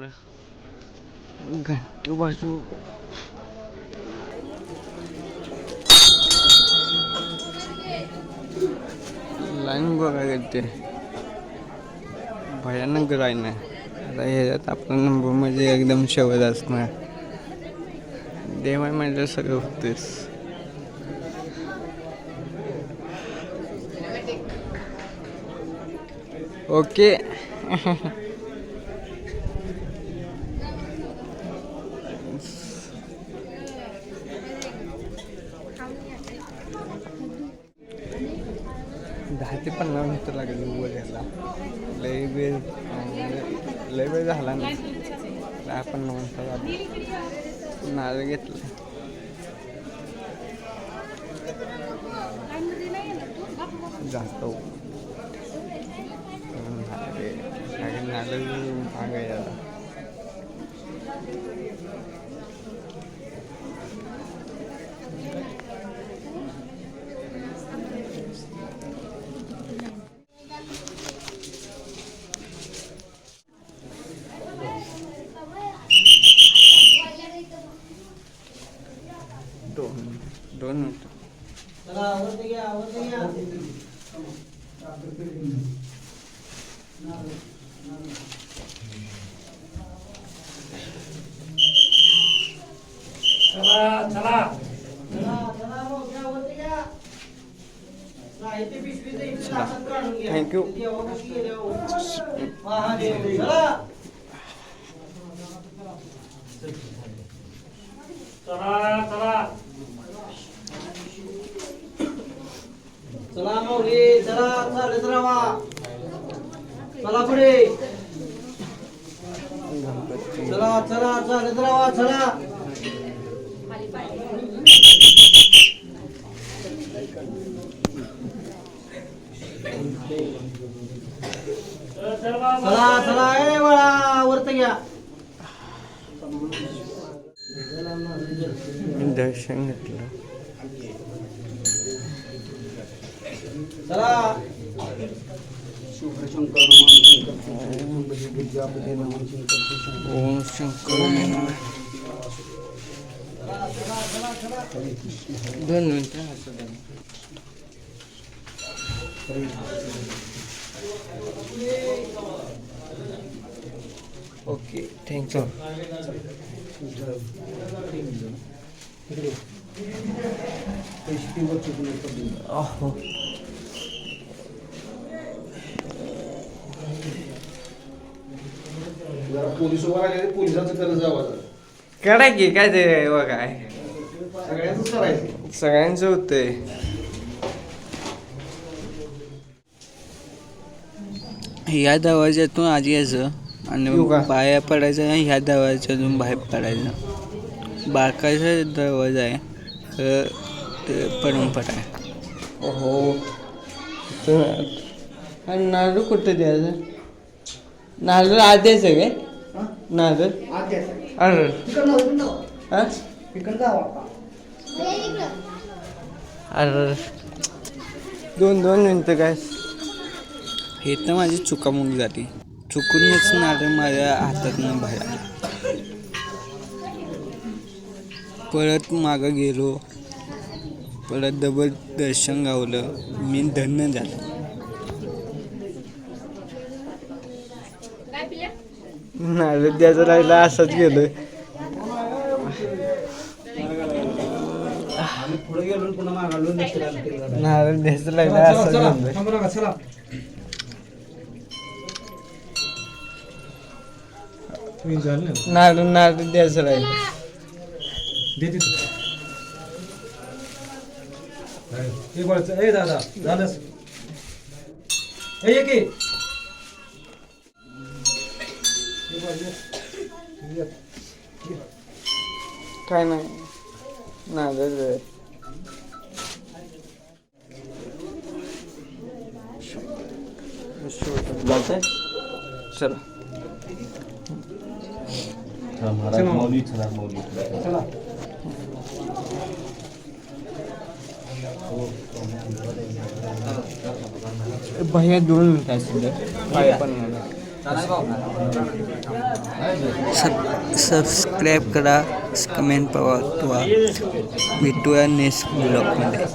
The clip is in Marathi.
आपलं घंटी बाजू लाईन बघा येते भयानक लाईन आहे. आता ह्याच्यात आपला नंबर म्हणजे एकदम शेवट असणार. देवाय म्हणजे सगळं होतेस. ओके. दहा ते 15 मिनिटं लागली वर यायला. लय वेळ झाला ना. 10-15 मिनिटं झाली. नारळ घेतलं. जातो नारळ महाग आहे याला. दोन मिनिटं. थँक्यू. चला माऊली चला चालत राहा. चला पुढे चला चला चालत राहा. चला चला चला ए बाळा वरत घ्या. दर्शन घेतलं. चला ओम शंकर. 2 मिनिटं. Okay thank you. पोलीस उभा राहिले. पोलिसांचं करत जावं. करा की काय ते बघा सगळ्यांच करायचं. सगळ्यांचं होतंय. ह्या दरवाज्यातून आधी यायचं आणि पाया पडायचं. ह्या दरवाज्यातून बाहेर पडायचं. बारकाचा दरवाजा आहे तर ते परंपरा आहे. हो आणि नारळ कुठं द्यायचं? नारळ आत द्यायचं काय? नारळ अरे अरे 2 मिनिटं काय. हे तर माझी चुकामुक झाली. चुकूनच नारळ माझ्या हातातून बाहेर आला. परत मागं गेलो. परत डबल दर्शन गावलं. मी धन्य झालो. नारळ द्यायचं राहिलं असंच गेलोय. पुढे गेलो पुन्हा मागालो. नारळ द्यायचं राहिलं असंच गेलोय. चला नारळ द्यायचं राहिलं. ए दादा झालंच. ए की काय नाही नारळ चला. भैया 2 मिनिटं पाया पण सबस्क्राईब करा, कमेंट पाठवा. भेटूया नेक्स्ट ब्लॉगमध्ये.